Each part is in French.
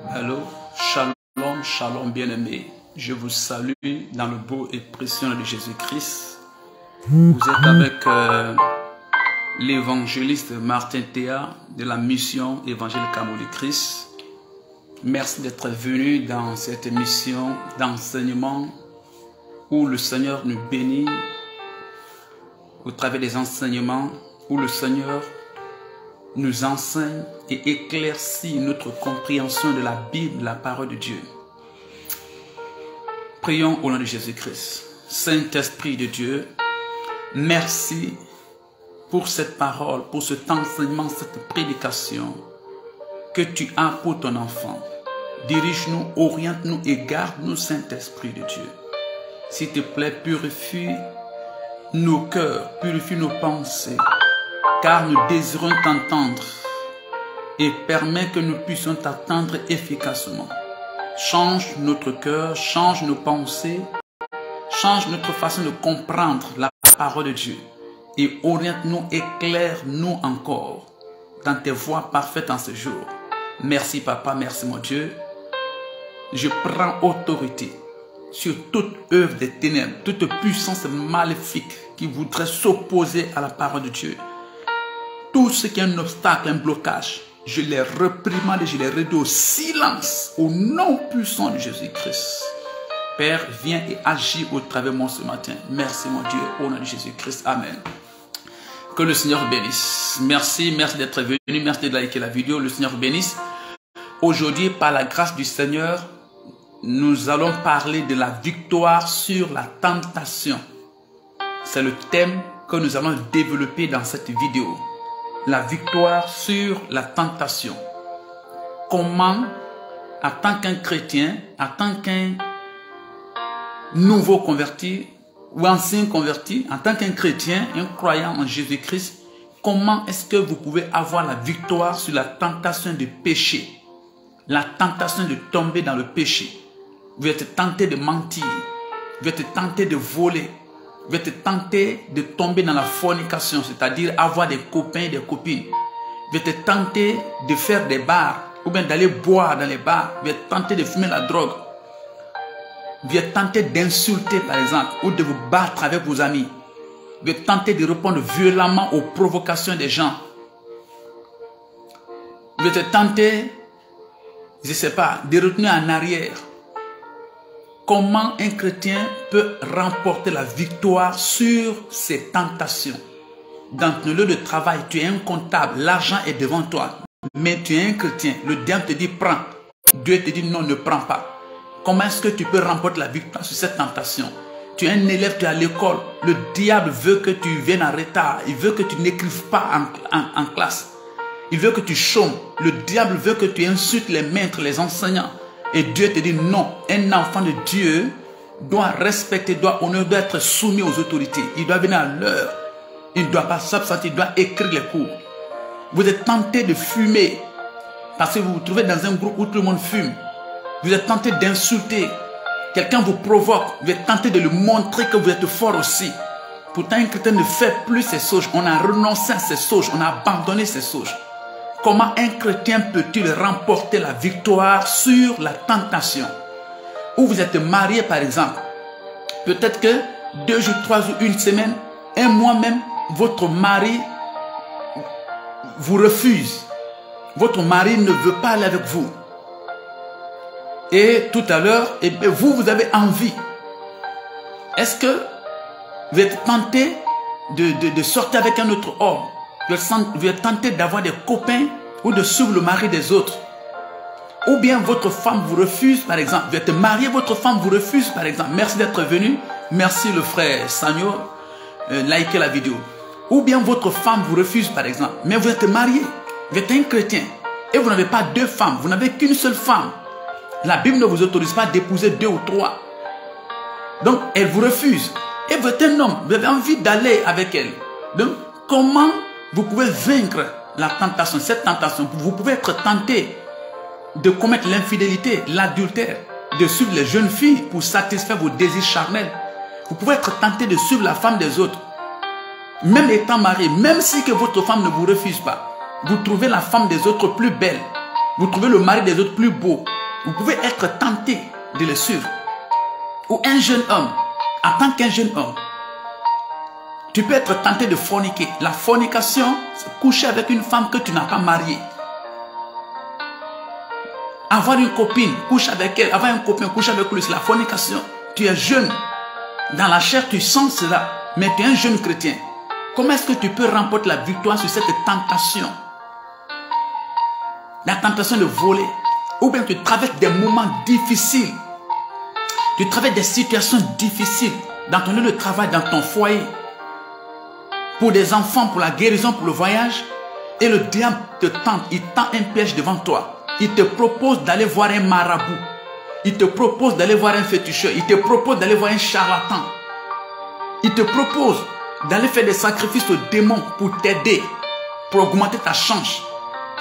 Allô, shalom, shalom bien-aimés. Je vous salue dans le beau et précieux nom de Jésus-Christ. Vous êtes avec l'évangéliste Martin Théa de la mission évangélique Amour du Christ. Merci d'être venu dans cette mission d'enseignement où le Seigneur nous bénit au travers des enseignements, où le Seigneur nous enseigne et éclaircit notre compréhension de la Bible, la parole de Dieu. Prions au nom de Jésus-Christ. Saint-Esprit de Dieu, merci pour cette parole, pour cet enseignement, cette prédication que tu as pour ton enfant. Dirige-nous, oriente-nous et garde-nous, Saint-Esprit de Dieu. S'il te plaît, purifie nos cœurs, purifie nos pensées, car nous désirons t'entendre et permets que nous puissions t'attendre efficacement. Change notre cœur, change nos pensées, change notre façon de comprendre la parole de Dieu et oriente-nous, éclaire-nous encore dans tes voies parfaites en ce jour. Merci Papa, merci mon Dieu. Je prends autorité sur toute œuvre des ténèbres, toute puissance maléfique qui voudrait s'opposer à la parole de Dieu. Tout ce qui est un obstacle, un blocage, je les réprimande et je les réduis au silence, au nom puissant de Jésus-Christ. Père, viens et agis au travers de moi ce matin. Merci mon Dieu, au nom de Jésus-Christ. Amen. Que le Seigneur bénisse. Merci d'être venu, merci de liker la vidéo. Le Seigneur bénisse. Aujourd'hui, par la grâce du Seigneur, nous allons parler de la victoire sur la tentation. C'est le thème que nous allons développer dans cette vidéo. La victoire sur la tentation. Comment, en tant qu'un chrétien, en tant qu'un nouveau converti ou ancien converti, en tant qu'un chrétien, un croyant en Jésus-Christ, comment est-ce que vous pouvez avoir la victoire sur la tentation de péché, la tentation de tomber dans le péché? Vous êtes tenté de mentir, vous êtes tenté de voler, vous êtes tenté de tomber dans la fornication, c'est-à-dire avoir des copains et des copines. Vous êtes tenté de faire des bars ou bien d'aller boire dans les bars. Vous êtes tenté de fumer la drogue. Vous êtes tenté d'insulter par exemple ou de vous battre avec vos amis. Vous êtes tenté de répondre violemment aux provocations des gens. Vous êtes tenté, je ne sais pas, de retenir en arrière. Comment un chrétien peut remporter la victoire sur ses tentations? Dans ton lieu de travail, tu es un comptable, l'argent est devant toi, mais tu es un chrétien. Le diable te dit prends. Dieu te dit non, ne prends pas. Comment est-ce que tu peux remporter la victoire sur cette tentation? Tu es un élève, tu es à l'école. Le diable veut que tu viennes en retard. Il veut que tu n'écrives pas en classe. Il veut que tu chômes. Le diable veut que tu insultes les maîtres, les enseignants. Et Dieu te dit non, un enfant de Dieu doit respecter, doit honorer, doit être soumis aux autorités. Il doit venir à l'heure. Il ne doit pas s'absenter, il doit écrire les cours. Vous êtes tenté de fumer parce que vous vous trouvez dans un groupe où tout le monde fume. Vous êtes tenté d'insulter. Quelqu'un vous provoque. Vous êtes tenté de lui montrer que vous êtes fort aussi. Pourtant, un chrétien ne fait plus ces choses. On a renoncé à ces choses. On a abandonné ces choses. Comment un chrétien peut-il remporter la victoire sur la tentation? Ou vous êtes marié par exemple. Peut-être que 2 jours, 3 jours, une semaine, un mois même, votre mari vous refuse. Votre mari ne veut pas aller avec vous. Et tout à l'heure, vous avez envie. Est-ce que vous êtes tenté de sortir avec un autre homme? Vous êtes tenté d'avoir des copains ou de suivre le mari des autres. Ou bien votre femme vous refuse par exemple. Vous êtes marié, votre femme vous refuse par exemple. Merci d'être venu. Merci le frère Sanyo. Likez la vidéo. Ou bien votre femme vous refuse par exemple. Mais vous êtes marié. Vous êtes un chrétien. Et vous n'avez pas 2 femmes. Vous n'avez qu'une seule femme. La Bible ne vous autorise pas d'épouser 2 ou 3. Donc elle vous refuse. Et vous êtes un homme. Vous avez envie d'aller avec elle. Donc comment vous pouvez vaincre la tentation, cette tentation? Vous pouvez être tenté de commettre l'infidélité, l'adultère, de suivre les jeunes filles pour satisfaire vos désirs charnels. Vous pouvez être tenté de suivre la femme des autres. Même étant marié, même si que votre femme ne vous refuse pas, vous trouvez la femme des autres plus belle. vous trouvez le mari des autres plus beau, vous pouvez être tenté de le suivre. Ou un jeune homme, en tant qu'un jeune homme, tu peux être tenté de forniquer. La fornication, c'est coucher avec une femme que tu n'as pas mariée. Avoir une copine, coucher avec elle, avoir un copain, coucher avec lui, c'est la fornication. Tu es jeune. Dans la chair, tu sens cela, mais tu es un jeune chrétien. Comment est-ce que tu peux remporter la victoire sur cette tentation? La tentation de voler. Ou bien tu traverses des moments difficiles. Tu traverses des situations difficiles dans ton lieu de travail, dans ton foyer. Pour des enfants, pour la guérison, pour le voyage. Et le diable te tente, il tend un piège devant toi. Il te propose d'aller voir un marabout. Il te propose d'aller voir un féticheur. Il te propose d'aller voir un charlatan. Il te propose d'aller faire des sacrifices aux démons pour t'aider, pour augmenter ta chance.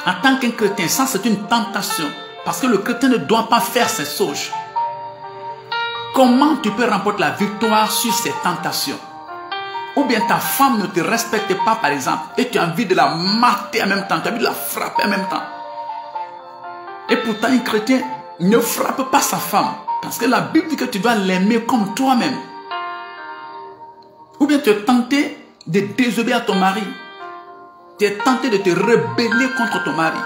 En tant qu'un chrétien, ça c'est une tentation. Parce que le chrétien ne doit pas faire ces choses. Comment tu peux remporter la victoire sur ces tentations? Ou bien ta femme ne te respecte pas, par exemple, et tu as envie de la mater en même temps, tu as envie de la frapper en même temps. Et pourtant, un chrétien ne frappe pas sa femme. Parce que la Bible dit que tu dois l'aimer comme toi-même. Ou bien tu es tenté de désobéir à ton mari. Tu es tenté de te rebeller contre ton mari.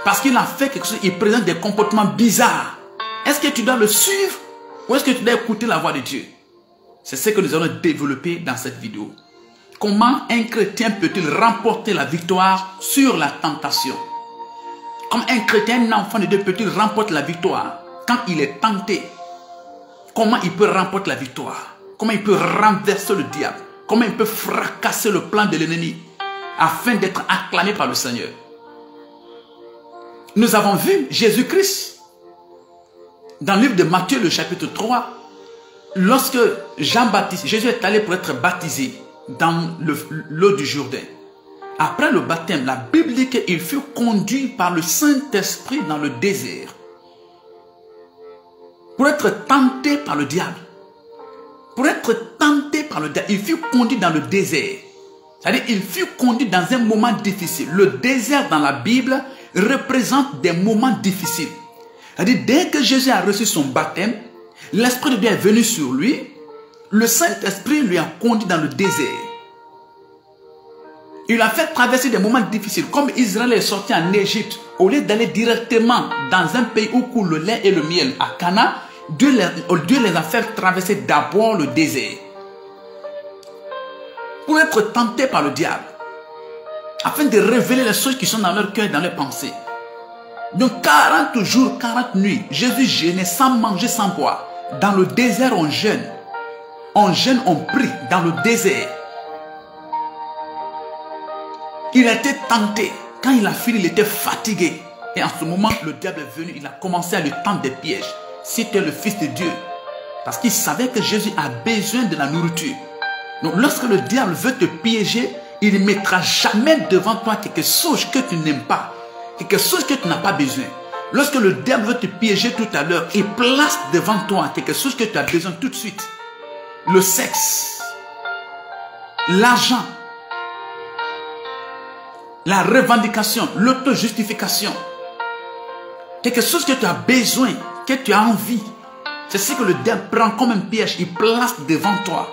Parce qu'il a fait quelque chose, il présente des comportements bizarres. Est-ce que tu dois le suivre ou est-ce que tu dois écouter la voix de Dieu? C'est ce que nous allons développer dans cette vidéo. Comment un chrétien peut-il remporter la victoire sur la tentation? Comme un chrétien, un enfant de Dieu peut-il remporter la victoire quand il est tenté? Comment il peut remporter la victoire? Comment il peut renverser le diable? Comment il peut fracasser le plan de l'ennemi afin d'être acclamé par le Seigneur? Nous avons vu Jésus-Christ dans le livre de Matthieu, le chapitre 3, lorsque Jean-Baptiste, Jésus est allé pour être baptisé dans l'eau du Jourdain. Après le baptême, la Bible dit qu'il fut conduit par le Saint-Esprit dans le désert pour être tenté par le diable. Pour être tenté par le diable, il fut conduit dans le désert. C'est-à-dire, il fut conduit dans un moment difficile. Le désert dans la Bible représente des moments difficiles. C'est-à-dire, dès que Jésus a reçu son baptême, l'Esprit de Dieu est venu sur lui, le Saint-Esprit lui a conduit dans le désert. Il a fait traverser des moments difficiles. Comme Israël est sorti en Égypte, au lieu d'aller directement dans un pays où coule le lait et le miel, à Cana, Dieu les a fait traverser d'abord le désert. Pour être tentés par le diable. Afin de révéler les choses qui sont dans leur cœur et dans leurs pensées. Donc 40 jours, 40 nuits, Jésus jeûnait sans manger, sans boire. Dans le désert, on jeûne. On jeûne, on prie dans le désert. Il a été tenté. Quand il a fini, il était fatigué. Et en ce moment, le diable est venu. Il a commencé à lui tendre des pièges. Si tu es le Fils de Dieu. Parce qu'il savait que Jésus a besoin de la nourriture. Donc lorsque le diable veut te piéger, il ne mettra jamais devant toi quelque chose que tu n'aimes pas. Quelque chose que tu n'as pas besoin. Lorsque le diable veut te piéger tout à l'heure, il place devant toi quelque chose que tu as besoin tout de suite. Le sexe. L'argent. La revendication, l'auto-justification. Quelque chose que tu as besoin, que tu as envie. C'est ce que le diable prend comme un piège. Il place devant toi.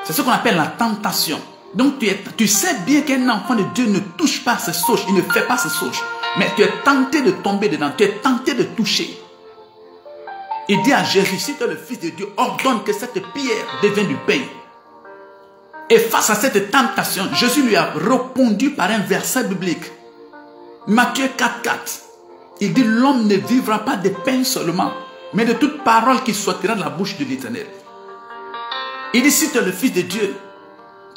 C'est ce qu'on appelle la tentation. Donc tu sais bien qu'un enfant de Dieu ne touche pas ces sauges. Il ne fait pas ces sauges. Mais tu es tenté de tomber dedans. Tu es tenté de toucher. Il dit à Jésus, si tu es le Fils de Dieu, ordonne que cette pierre devienne du pain. Et face à cette tentation, Jésus lui a répondu par un verset biblique. Matthieu 4,4. Il dit, l'homme ne vivra pas de pain seulement, mais de toute parole qui sortira de la bouche de l'Éternel. Il dit, si tu es le Fils de Dieu,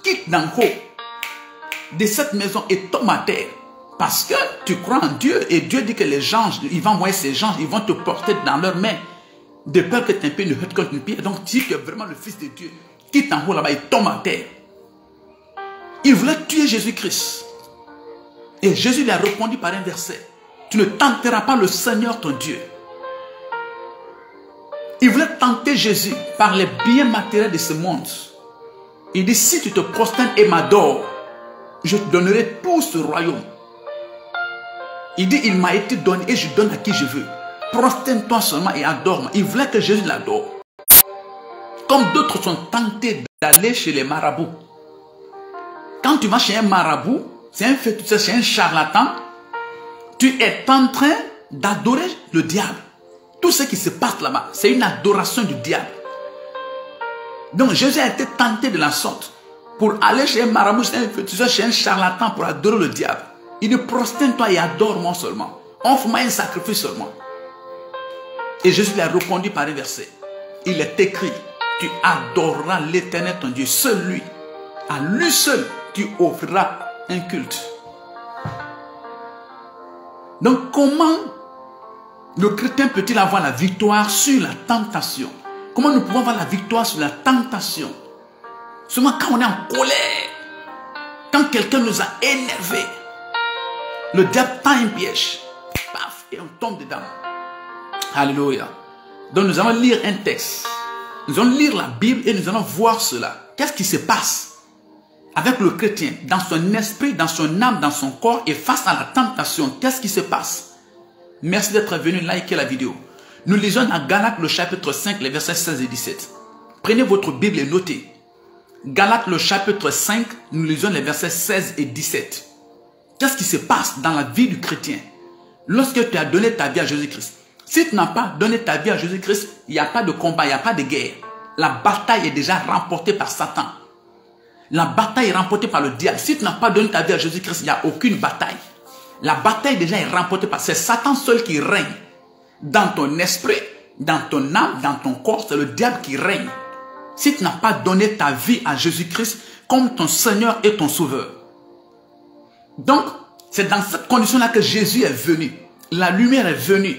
quitte d'en haut de cette maison et tombe à terre. Parce que tu crois en Dieu et Dieu dit que les anges, il va envoyer ces anges, ils vont te porter dans leurs mains. De peur que ton pied ne heurte contre une pierre. Donc si tu es vraiment le Fils de Dieu, quitte en haut là-bas et tombe à terre. Il voulait tuer Jésus-Christ. Et Jésus lui a répondu par un verset. Tu ne tenteras pas le Seigneur ton Dieu. Il voulait tenter Jésus par les biens matériels de ce monde. Il dit, si tu te prosternes et m'adores, je te donnerai tout ce royaume. Il dit, il m'a été donné et je donne à qui je veux. Prosterne-toi seulement et adore-moi. Il voulait que Jésus l'adore. Comme d'autres sont tentés d'aller chez les marabouts. Quand tu vas chez un marabout, c'est un féticheur, c'est un charlatan, tu es en train d'adorer le diable. Tout ce qui se passe là-bas, c'est une adoration du diable. Donc Jésus a été tenté de la sorte pour aller chez un marabout, chez un féticheur, chez un charlatan pour adorer le diable. Il dit, prosterne-toi et adore-moi seulement. Offre-moi un sacrifice seulement. Et Jésus lui a répondu par un verset. Il est écrit, tu adoreras l'Éternel ton Dieu, seul lui. À lui seul, tu offriras un culte. Donc comment le chrétien peut-il avoir la victoire sur la tentation? Comment nous pouvons avoir la victoire sur la tentation? Seulement quand on est en colère, quand quelqu'un nous a énervés, le diable tend un piège, paf, et on tombe dedans. Alléluia. Donc nous allons lire un texte. Nous allons lire la Bible et nous allons voir cela. Qu'est-ce qui se passe avec le chrétien, dans son esprit, dans son âme, dans son corps et face à la tentation? Qu'est-ce qui se passe? Merci d'être venu liker la vidéo. Nous lisons dans Galates le chapitre 5, les versets 16 et 17. Prenez votre Bible et notez. Galates le chapitre 5, nous lisons les versets 16 et 17. Qu'est-ce qui se passe dans la vie du chrétien lorsque tu as donné ta vie à Jésus-Christ? Si tu n'as pas donné ta vie à Jésus-Christ, il n'y a pas de combat, il n'y a pas de guerre. La bataille est déjà remportée par Satan. La bataille est remportée par le diable. Si tu n'as pas donné ta vie à Jésus-Christ, il n'y a aucune bataille. La bataille déjà est remportée par... C'est Satan seul qui règne. Dans ton esprit, dans ton âme, dans ton corps, c'est le diable qui règne. Si tu n'as pas donné ta vie à Jésus-Christ comme ton Seigneur et ton Sauveur. Donc, c'est dans cette condition-là que Jésus est venu. La lumière est venue.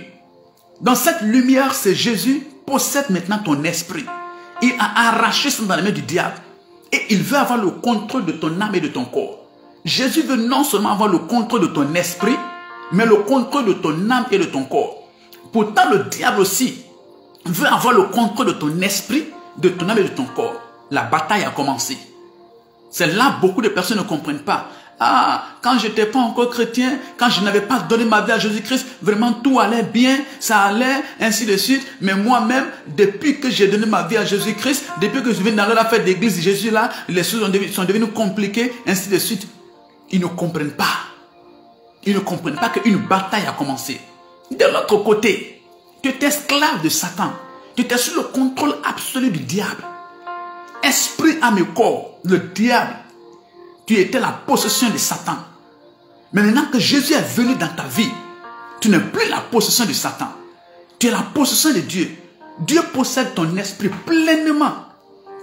Dans cette lumière, c'est Jésus possède maintenant ton esprit. Il a arraché ça dans les mains du diable. Et il veut avoir le contrôle de ton âme et de ton corps. Jésus veut non seulement avoir le contrôle de ton esprit, mais le contrôle de ton âme et de ton corps. Pourtant, le diable aussi veut avoir le contrôle de ton esprit, de ton âme et de ton corps. La bataille a commencé. C'est là beaucoup de personnes ne comprennent pas. Ah, quand je n'étais pas encore chrétien, quand je n'avais pas donné ma vie à Jésus-Christ, vraiment tout allait bien, ça allait, ainsi de suite. Mais moi-même, depuis que j'ai donné ma vie à Jésus-Christ, depuis que je viens dans la fête d'église, Jésus là, les choses sont devenues compliquées, ainsi de suite. Ils ne comprennent pas. Ils ne comprennent pas qu'une bataille a commencé. De l'autre côté, tu es esclave de Satan. Tu es sous le contrôle absolu du diable. Esprit, âme et corps, le diable. Tu étais la possession de Satan. Mais maintenant que Jésus est venu dans ta vie, tu n'es plus la possession de Satan. Tu es la possession de Dieu. Dieu possède ton esprit pleinement.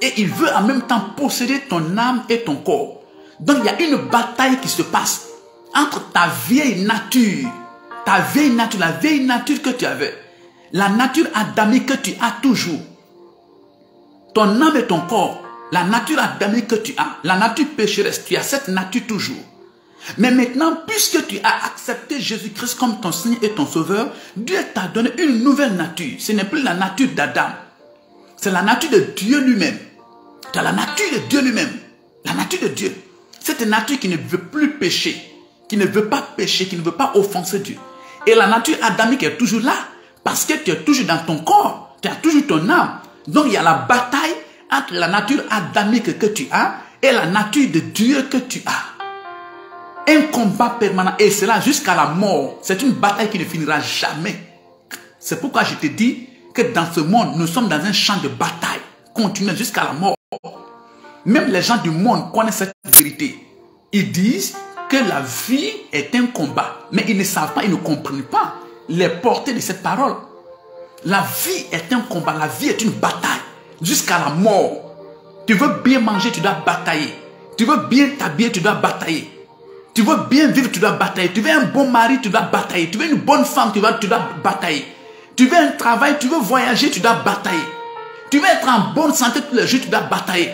Et il veut en même temps posséder ton âme et ton corps. Donc il y a une bataille qui se passe entre ta vieille nature, la vieille nature que tu avais, la nature adamique que tu as toujours, ton âme et ton corps. La nature adamique que tu as, la nature pécheresse, tu as cette nature toujours. Mais maintenant, puisque tu as accepté Jésus-Christ comme ton Seigneur et ton Sauveur, Dieu t'a donné une nouvelle nature. Ce n'est plus la nature d'Adam. C'est la nature de Dieu lui-même. Tu as la nature de Dieu lui-même. La nature de Dieu. Cette nature qui ne veut plus pécher, qui ne veut pas pécher, qui ne veut pas offenser Dieu. Et la nature adamique est toujours là, parce que tu es toujours dans ton corps, tu as toujours ton âme. Donc il y a la bataille entre la nature adamique que tu as et la nature de Dieu que tu as. Un combat permanent, et cela jusqu'à la mort. C'est une bataille qui ne finira jamais. C'est pourquoi je te dis que dans ce monde, nous sommes dans un champ de bataille continue jusqu'à la mort. Même les gens du monde connaissent cette vérité. Ils disent que la vie est un combat, mais ils ne savent pas, ils ne comprennent pas les portées de cette parole. La vie est un combat, la vie est une bataille. Jusqu'à la mort. Tu veux bien manger, tu dois batailler. Tu veux bien t'habiller, tu dois batailler. Tu veux bien vivre, tu dois batailler. Tu veux un bon mari, tu dois batailler. Tu veux une bonne femme, tu dois batailler. Tu veux un travail, tu veux voyager, tu dois batailler. Tu veux être en bonne santé tous les jours, tu dois batailler.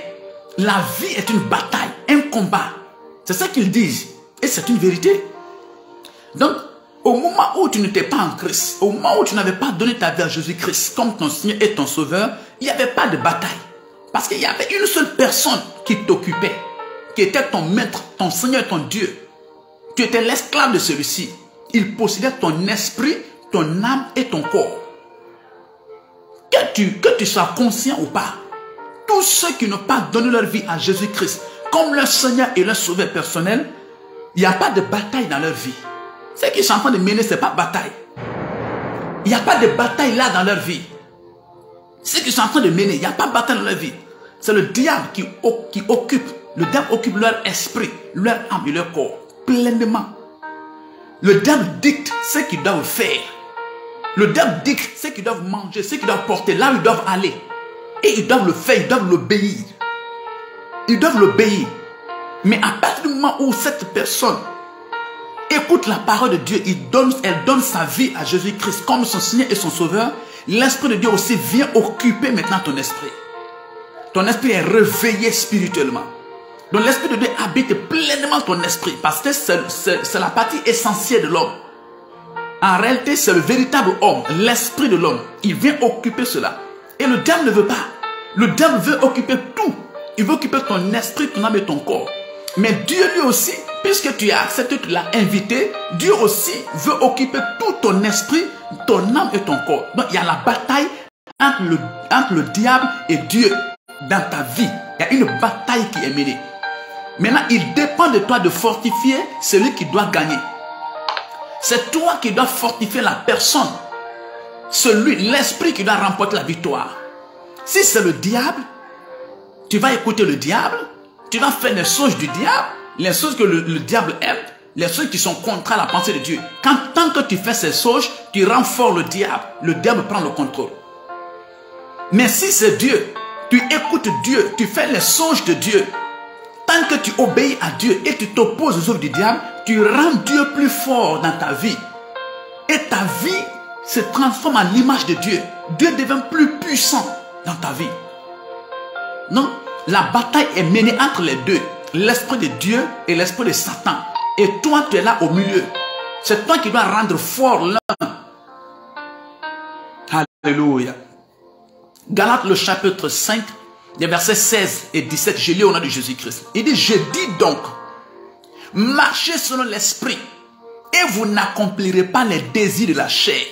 La vie est une bataille, un combat. C'est ça qu'ils disent. Et c'est une vérité. Donc, au moment où tu n'étais pas en Christ, au moment où tu n'avais pas donné ta vie à Jésus-Christ comme ton Seigneur et ton Sauveur, il n'y avait pas de bataille. Parce qu'il y avait une seule personne qui t'occupait, qui était ton maître, ton Seigneur et ton Dieu. Tu étais l'esclave de celui-ci. il possédait ton esprit, ton âme et ton corps. Que tu sois conscient ou pas, tous ceux qui n'ont pas donné leur vie à Jésus-Christ comme leur Seigneur et leur Sauveur personnel, il n'y a pas de bataille dans leur vie. Ce qu'ils sont en train de mener, ce n'est pas bataille. Il n'y a pas de bataille là dans leur vie. Ce qu'ils sont en train de mener, il n'y a pas de bataille dans leur vie. C'est le diable qui occupe. Le diable occupe leur esprit, leur âme et leur corps pleinement. Le diable dicte ce qu'ils doivent faire. Le diable dicte ce qu'ils doivent manger, ce qu'ils doivent porter, là où ils doivent aller. Et ils doivent le faire, ils doivent l'obéir. Ils doivent l'obéir. Mais à partir du moment où cette personne écoute la parole de Dieu, elle donne sa vie à Jésus-Christ comme son Seigneur et son Sauveur, l'Esprit de Dieu aussi vient occuper maintenant ton esprit. Ton esprit est réveillé spirituellement. Donc l'Esprit de Dieu habite pleinement ton esprit parce que c'est la partie essentielle de l'homme. En réalité, c'est le véritable homme, l'esprit de l'homme. Il vient occuper cela. Et le diable ne veut pas. Le diable veut occuper tout. Il veut occuper ton esprit, ton âme et ton corps. Mais Dieu lui aussi, puisque tu as accepté, tu l'as invité, Dieu aussi veut occuper tout ton esprit, ton âme et ton corps. Donc il y a la bataille entre le diable et Dieu dans ta vie. Il y a une bataille qui est menée. Maintenant, il dépend de toi de fortifier celui qui doit gagner. C'est toi qui dois fortifier la personne. L'esprit qui doit remporter la victoire. Si c'est le diable, tu vas écouter le diable, tu vas faire les choses du diable, les choses que le diable aime, les choses qui sont contraires à la pensée de Dieu. Tant que tu fais ces choses, tu renforces le diable prend le contrôle. Mais si c'est Dieu, tu écoutes Dieu, tu fais les choses de Dieu. Tant que tu obéis à Dieu et tu t'opposes aux œuvres du diable, tu rends Dieu plus fort dans ta vie. Et ta vie se transforme à l'image de Dieu. Dieu devient plus puissant dans ta vie. Donc, la bataille est menée entre les deux. L'esprit de Dieu et l'esprit de Satan. Et toi, tu es là au milieu. C'est toi qui dois rendre fort l'un. Alléluia. Galates le chapitre 5, les versets 16 et 17, je lis au nom de Jésus-Christ. Il dit, je dis donc, marchez selon l'esprit et vous n'accomplirez pas les désirs de la chair.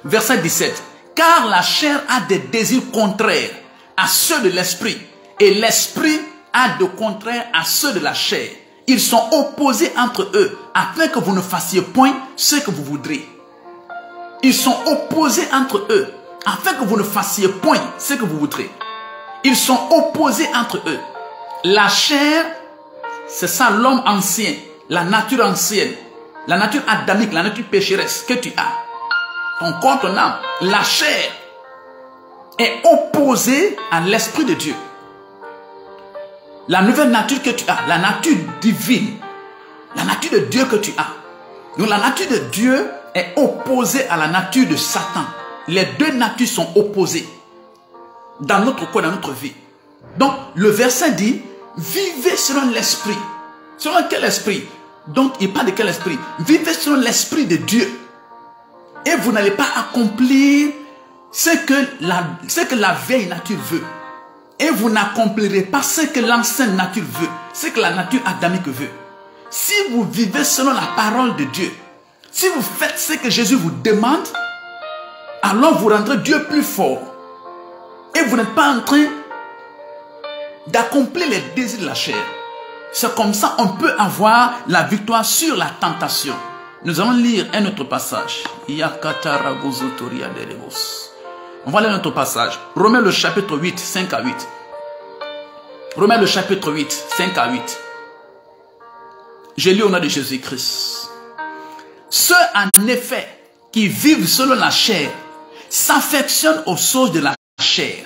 Verset 17, car la chair a des désirs contraires à ceux de l'esprit et l'esprit a de contraires à ceux de la chair. Ils sont opposés entre eux afin que vous ne fassiez point ce que vous voudrez. Ils sont opposés entre eux afin que vous ne fassiez point ce que vous voudrez. Ils sont opposés entre eux. La chair, c'est ça l'homme ancien, la nature ancienne, la nature adamique, la nature pécheresse que tu as. Ton corps, ton âme, la chair est opposée à l'esprit de Dieu. La nouvelle nature que tu as, la nature divine, la nature de Dieu que tu as. Donc la nature de Dieu est opposée à la nature de Satan. Les deux natures sont opposées dans notre corps, dans notre vie. Donc le verset dit, vivez selon l'esprit. Selon quel esprit? Donc il parle de quel esprit? Vivez selon l'esprit de Dieu. Et vous n'allez pas accomplir ce que la vieille nature veut. Et vous n'accomplirez pas ce que l'ancienne nature veut, ce que la nature adamique veut. Si vous vivez selon la parole de Dieu, si vous faites ce que Jésus vous demande, alors vous rendrez Dieu plus fort. Et vous n'êtes pas en train d'accomplir les désirs de la chair. C'est comme ça qu'on peut avoir la victoire sur la tentation. Nous allons lire un autre passage. On va lire un autre passage. Romains le chapitre 8, 5 à 8. Romains le chapitre 8, 5 à 8. Je lis au nom de Jésus-Christ. Ceux en effet qui vivent selon la chair s'affectionnent aux choses de la chair.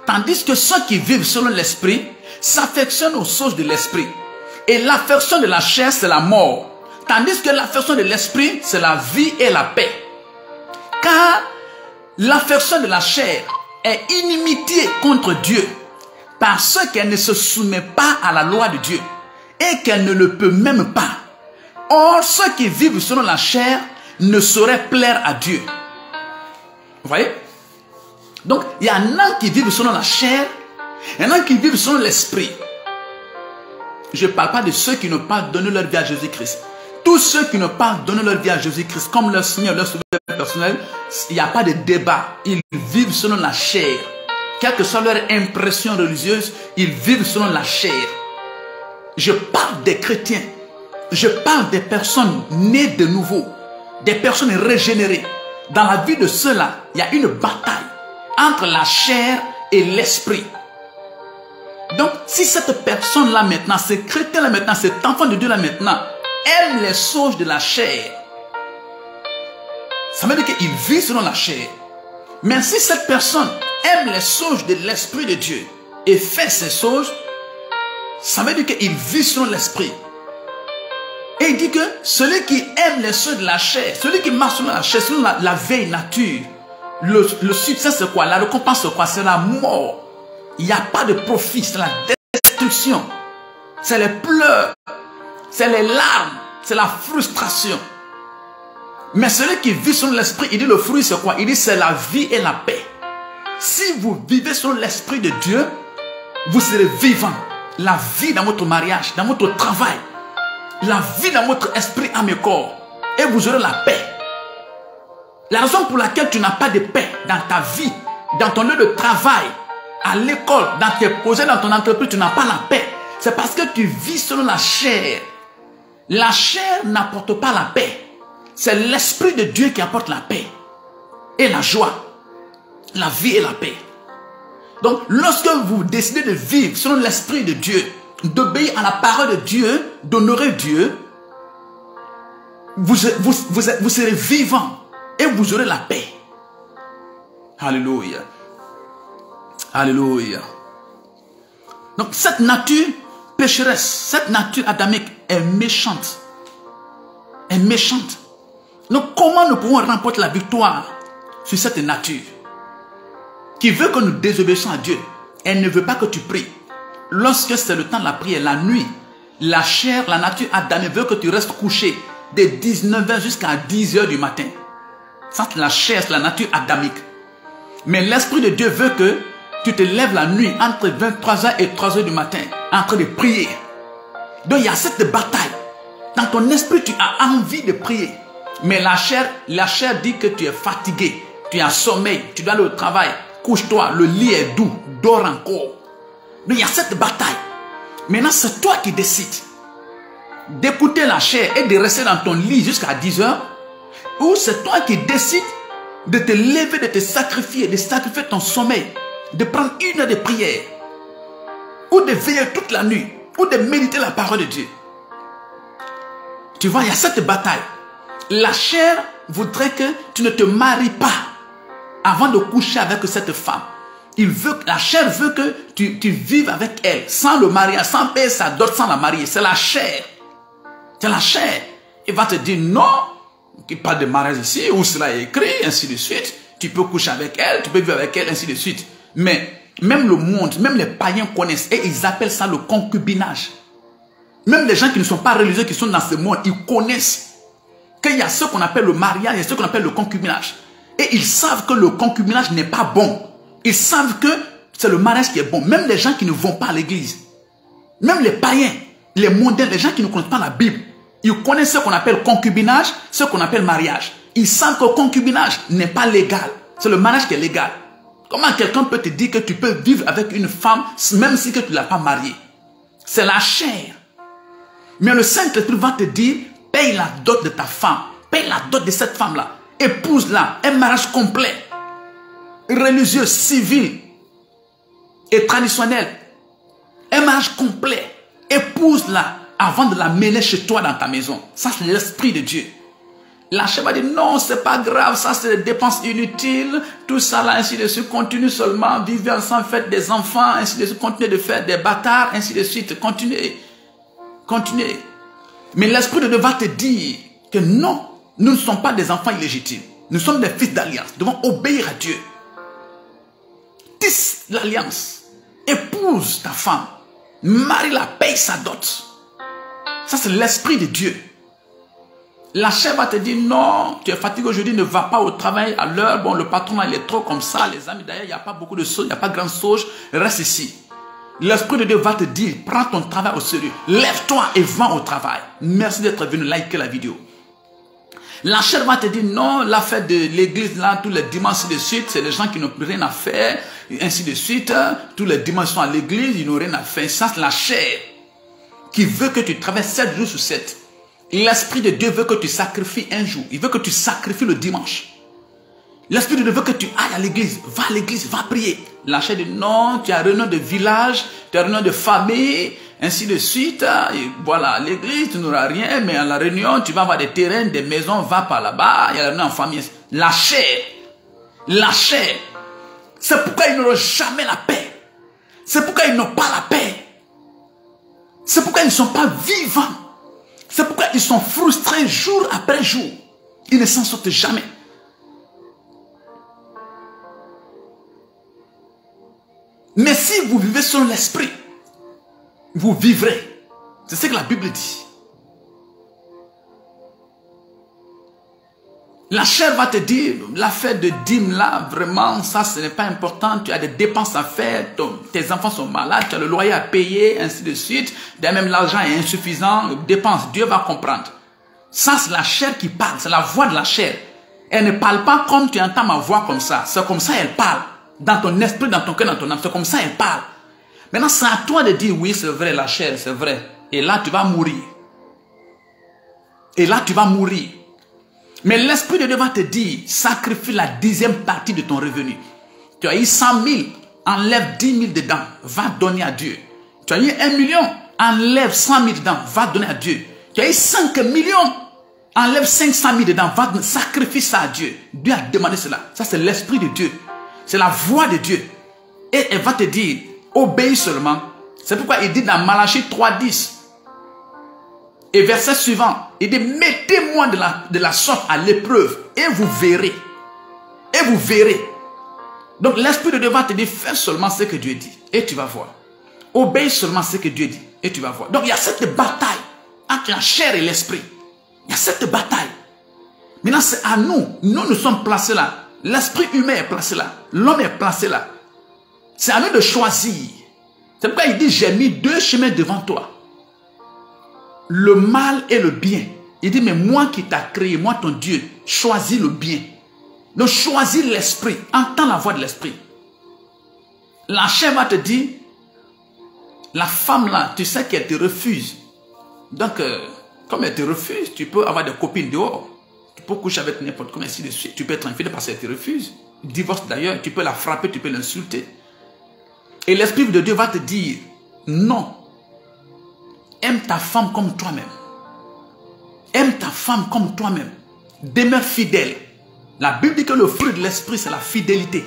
Tandis que ceux qui vivent selon l'esprit s'affectionnent aux choses de l'esprit. Et l'affection de la chair, c'est la mort. Tandis que l'affection de l'esprit, c'est la vie et la paix. Car l'affection de la chair est inimitié contre Dieu parce qu'elle ne se soumet pas à la loi de Dieu et qu'elle ne le peut même pas. Or, ceux qui vivent selon la chair ne sauraient plaire à Dieu. Vous voyez? Donc, il y en a qui vivent selon la chair, il y en a qui vivent selon l'esprit. Je ne parle pas de ceux qui n'ont pas donné leur vie à Jésus-Christ. tous ceux qui ne parlent donner leur vie à Jésus-Christ comme leur Seigneur, leur sauveur personnel, il n'y a pas de débat. Ils vivent selon la chair. Quelle que soit leur impression religieuse, ils vivent selon la chair. Je parle des chrétiens. Je parle des personnes nées de nouveau. Des personnes régénérées. Dans la vie de ceux-là, il y a une bataille entre la chair et l'esprit. Donc, si cette personne-là maintenant, ce chrétien-là maintenant, cet enfant de Dieu-là maintenant, aime les choses de la chair, ça veut dire qu'il vit selon la chair. Mais si cette personne aime les choses de l'esprit de Dieu et fait ces choses, ça veut dire qu'il vit selon l'esprit. Et il dit que celui qui aime les choses de la chair, celui qui marche selon la chair, selon la vieille nature, le succès c'est quoi? La récompense c'est quoi? C'est la mort. Il n'y a pas de profit, c'est la destruction. C'est les pleurs, c'est les larmes, c'est la frustration. Mais celui qui vit selon l'esprit, il dit le fruit c'est quoi? Il dit c'est la vie et la paix. Si vous vivez selon l'esprit de Dieu, vous serez vivant. La vie dans votre mariage, dans votre travail, la vie dans votre esprit, âme et corps. Et vous aurez la paix. La raison pour laquelle tu n'as pas de paix dans ta vie, dans ton lieu de travail, à l'école, dans tes projets, dans ton entreprise, tu n'as pas la paix. C'est parce que tu vis selon la chair. La chair n'apporte pas la paix. C'est l'esprit de Dieu qui apporte la paix et la joie, la vie et la paix. Donc, lorsque vous décidez de vivre selon l'esprit de Dieu, d'obéir à la parole de Dieu, d'honorer Dieu, vous serez vivant et vous aurez la paix. Alléluia. Alléluia. Donc, cette nature pécheresse, cette nature adamique est méchante. Est méchante. Donc, comment nous pouvons remporter la victoire sur cette nature qui veut que nous désobéissions à Dieu? Elle ne veut pas que tu pries. Lorsque c'est le temps de la prière, la nuit, la chair, la nature adamique veut que tu restes couché de 19h jusqu'à 10h du matin. Ça, c'est la chair, c'est la nature adamique. Mais l'Esprit de Dieu veut que tu te lèves la nuit entre 23h et 3h du matin en train de prier. Donc, il y a cette bataille. Dans ton esprit, tu as envie de prier. Mais la chair dit que tu es fatigué, tu as sommeil, tu dois aller au travail. Couche-toi, le lit est doux, dors encore. Donc il y a cette bataille. Maintenant, c'est toi qui décides d'écouter la chair et de rester dans ton lit jusqu'à 10h. Ou c'est toi qui décides de te lever, de te sacrifier, de sacrifier ton sommeil, de prendre une heure de prière. Ou de veiller toute la nuit, ou de méditer la parole de Dieu. Tu vois, il y a cette bataille. La chair voudrait que tu ne te maries pas avant de coucher avec cette femme. La chair veut que tu vives avec elle, sans le mariage, sans payer sa dot, sans la marier. C'est la chair. C'est la chair. Il va te dire non, il parle de mariage ici, où cela est écrit, ainsi de suite. Tu peux coucher avec elle, tu peux vivre avec elle, ainsi de suite. Mais même le monde, même les païens connaissent, et ils appellent ça le concubinage. Même les gens qui ne sont pas religieux, qui sont dans ce monde, ils connaissent qu'il y a ce qu'on appelle le mariage et ce qu'on appelle le concubinage. Et ils savent que le concubinage n'est pas bon. Ils savent que c'est le mariage qui est bon. Même les gens qui ne vont pas à l'église, même les païens, les mondains, les gens qui ne connaissent pas la Bible, ils connaissent ce qu'on appelle concubinage, ce qu'on appelle mariage. Ils savent que le concubinage n'est pas légal. C'est le mariage qui est légal. Comment quelqu'un peut te dire que tu peux vivre avec une femme même si que tu ne l'as pas mariée? C'est la chair. Mais le Saint-Esprit va te dire, paye la dot de ta femme, paye la dot de cette femme-là, épouse-la, un mariage complet, religieux, civil et traditionnel, un mariage complet, épouse-la avant de la mêler chez toi dans ta maison. Ça, c'est l'Esprit de Dieu. La chair va dire, non, c'est pas grave, ça c'est des dépenses inutiles, tout ça là, ainsi de suite, continue seulement, vivez ensemble, faites des enfants, ainsi de suite, continuez de faire des bâtards, ainsi de suite, continuez. Continuez. Mais l'Esprit de Dieu va te dire que non, nous ne sommes pas des enfants illégitimes. Nous sommes des fils d'alliance. Nous devons obéir à Dieu. Tisse l'alliance. Épouse ta femme. Marie-la, paye sa dot. Ça, c'est l'Esprit de Dieu. La chair va te dire non, tu es fatigué aujourd'hui, ne va pas au travail à l'heure. Bon, le patron, il est trop comme ça. Les amis, d'ailleurs, il n'y a pas beaucoup de choses, il n'y a pas grand chose. Reste ici. L'Esprit de Dieu va te dire, prends ton travail au sérieux. Lève-toi et va au travail. Merci d'être venu liker la vidéo. La chair va te dire, non, la fête de l'église, là, tous les dimanches, ainsi de suite, c'est les gens qui n'ont plus rien à faire, ainsi de suite. Tous les dimanches sont à l'église, ils n'ont rien à faire. Ça, c'est la chair qui veut que tu travailles 7 jours sur 7. L'Esprit de Dieu veut que tu sacrifies un jour. Il veut que tu sacrifies le dimanche. L'Esprit de Dieu veut que tu ailles à l'église, va prier. La chair dit non, tu as réunion de village, tu as réunion de famille, ainsi de suite. Et voilà, l'église, tu n'auras rien, mais à la réunion, tu vas avoir des terrains, des maisons, va par là-bas, il y a la réunion en famille. La chair, c'est pourquoi ils n'auront jamais la paix. C'est pourquoi ils n'ont pas la paix. C'est pourquoi ils ne sont pas vivants. C'est pourquoi ils sont frustrés jour après jour. Ils ne s'en sortent jamais. Mais si vous vivez selon l'esprit, vous vivrez. C'est ce que la Bible dit. La chair va te dire, l'affaire de dîme là, vraiment, ça ce n'est pas important. Tu as des dépenses à faire, tes enfants sont malades, tu as le loyer à payer, ainsi de suite. Même l'argent est insuffisant, dépenses, Dieu va comprendre. Ça c'est la chair qui parle, c'est la voix de la chair. Elle ne parle pas comme tu entends ma voix comme ça. C'est comme ça elle parle. Dans ton esprit, dans ton cœur, dans ton âme. C'est comme ça elle parle. Maintenant, c'est à toi de dire oui, c'est vrai, la chair, c'est vrai. Et là, tu vas mourir. Et là, tu vas mourir. Mais l'Esprit de Dieu va te dire, sacrifie la 10e partie de ton revenu. Tu as eu 100 000, enlève 10 000 dedans, va donner à Dieu. Tu as eu 1 million, enlève 100 000 dedans, va donner à Dieu. Tu as eu 5 millions, enlève 500 000 dedans, va sacrifier ça à Dieu. Dieu a demandé cela. Ça, c'est l'Esprit de Dieu. C'est la voix de Dieu. Et elle va te dire, obéis seulement. C'est pourquoi il dit dans Malachie 3:10. Et verset suivant, il dit, mettez-moi de la sorte à l'épreuve et vous verrez. Et vous verrez. Donc l'Esprit de Dieu va te dire, fais seulement ce que Dieu dit et tu vas voir. Obéis seulement ce que Dieu dit et tu vas voir. Donc il y a cette bataille entre la chair et l'esprit. Il y a cette bataille. Maintenant c'est à nous. Nous sommes placés là. L'esprit humain est placé là. L'homme est placé là. C'est à nous de choisir. C'est pourquoi il dit, j'ai mis 2 chemins devant toi. Le mal et le bien. Il dit, mais moi qui t'ai créé, moi ton Dieu, choisis le bien. Donc choisis l'esprit. Entends la voix de l'esprit. La chair va te dire, la femme là, tu sais qu'elle te refuse. Donc, comme elle te refuse, tu peux avoir des copines dehors. Tu peux coucher avec n'importe quoi, ainsi de suite. Tu peux être infidèle parce qu'elle te refuse. Divorce d'ailleurs, tu peux la frapper, tu peux l'insulter. Et l'Esprit de Dieu va te dire, non. Aime ta femme comme toi-même. Aime ta femme comme toi-même. Demeure fidèle. La Bible dit que le fruit de l'Esprit, c'est la fidélité.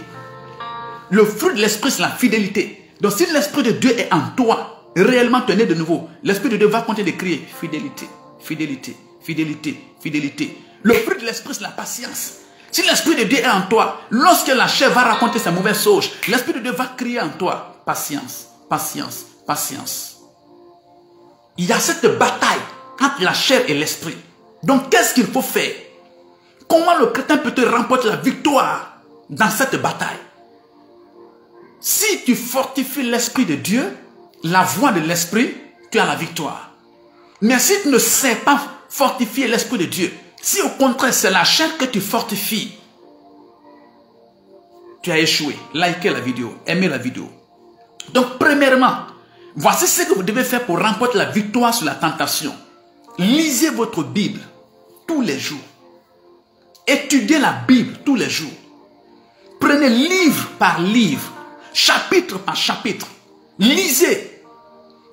Le fruit de l'Esprit, c'est la fidélité. Donc si l'Esprit de Dieu est en toi, réellement tu es né de nouveau, l'Esprit de Dieu va continuer de crier, fidélité, fidélité, fidélité, fidélité. Le fruit de l'Esprit, c'est la patience. Si l'Esprit de Dieu est en toi, lorsque la chair va raconter sa mauvaise chose, l'Esprit de Dieu va crier en toi, patience, patience, patience. Il y a cette bataille entre la chair et l'esprit. Donc qu'est-ce qu'il faut faire? Comment le chrétien peut te remporter la victoire dans cette bataille? Si tu fortifies l'Esprit de Dieu, la voix de l'Esprit, tu as la victoire. Mais si tu ne sais pas fortifier l'Esprit de Dieu, si au contraire c'est la chair que tu fortifies, tu as échoué. Likez la vidéo, aimez la vidéo. Donc premièrement, voici ce que vous devez faire pour remporter la victoire sur la tentation. Lisez votre Bible tous les jours. Étudiez la Bible tous les jours. Prenez livre par livre, chapitre par chapitre. Lisez.